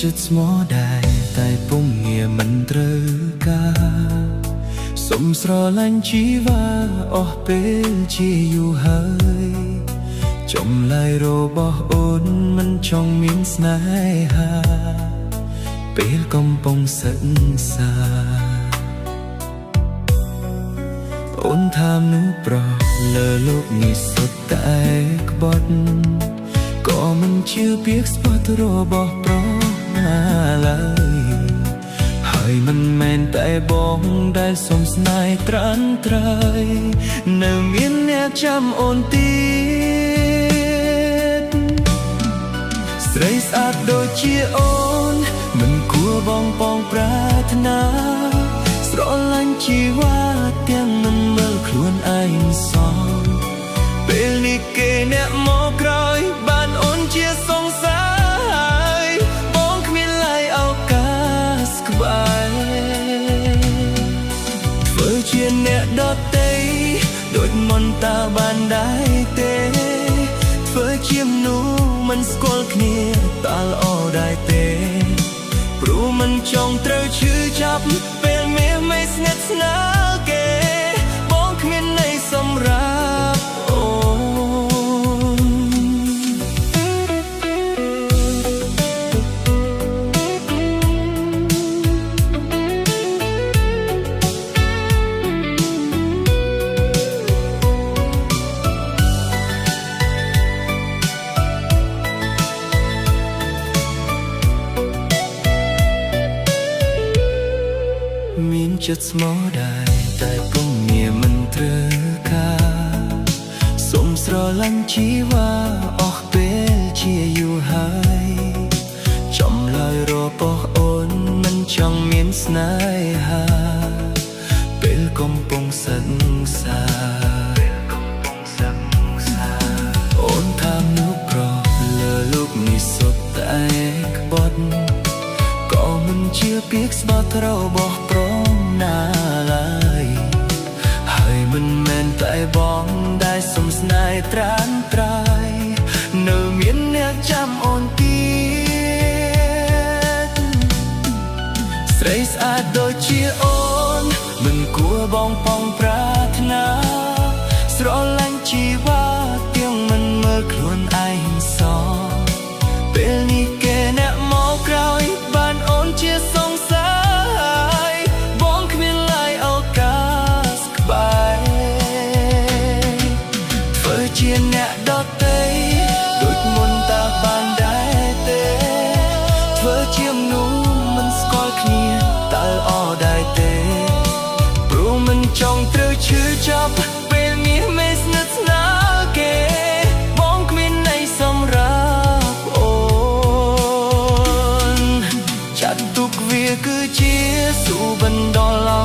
ចិត្តស្មោះដែរតែពុំងារមិនត្រូវការសុំស្រឡាញ់ជីវ៉ាអស់ពេលជាយូរហើយចម្លើយរបស់អូនមិនចង់មានស្នេហាពេលកំពុងសិក្សាអូនថាមនុស្សប្រុសលើលោកនេះសុទ្ធតែក្បត់ក៏មិនជឿពាក្យស្បត់របស់ប្រុសណាឡើយហើយមិនមែនតែបងដែលសុំស្នេហ៍ត្រាន់ត្រៃនៅមានអ្នកចាំអូនទៀតស្រីស្អាតដូចជាអូនមិនគួរបងប៉ងប្រាថ្នាស្រឡាញ់ជីវ៉ាទាំងមិនមើលខ្លួនឯងសោះពេលនេះគេអ្នកមកក្រោយបានអូនជាសង្សារបងគ្មានឡើយឱកាសក្បែរធ្វើជាអ្នកដទៃដូចមន្តតាបានដែរទេធ្វើជាមនុស្សមិនស្គាល់គ្នាតើល្អដែរទេព្រោះមិនចង់ត្រូវឈឺចាប់ពេលមាសមិនស្និទ្ធស្នាលគេបងគ្មានន័យសម្រាប់អូនមានចិត្តស្មោះដែរតែពុំងារមិនត្រូវការសុំស្រឡាញ់ជីវ៉ាអស់ពេលជាយូរហើយចម្លើយរបស់អូនមិនចង់មានស្នេហាពេលកំពុងសិក្សាអូនថាមនុស្សប្រុសលើលោកនេះសុទ្ធតែក្បត់ក៏មិនជឿពាក្យស្បត់របស់ប្រុសណាឡើយហើយមិនមែនតែបងដែលសុំស្នេហ៍ត្រាន់ត្រៃនៅមានអ្នកចាំអូនទៀតស្រីស្អាតដូចជាអូនមិនគួរបងប៉ងប្រាថ្នាស្រឡាញ់ជីវ៉ាទាំងមិនមើលខ្លួនឯងសោះពេលនេះគេអ្នកមកក្រោយបានអូនជាសង្សារបងគ្មានឡើយឱកាសក្បែរធ្វើជាអ្នកដទៃដូចមុនតាបានដែរទេធ្វើជាមនុស្សមិនស្គាល់គ្នាតើល្អដែរទេព្រោះមិនចង់ត្រូវឈឺចាប់ពេលនេះមិនស្និទ្ធស្នាលគេបងគ្មានន័យសម្រាប់អូនចាត់ទុកវាគឺជាស៊ូបណ្ដោះឱ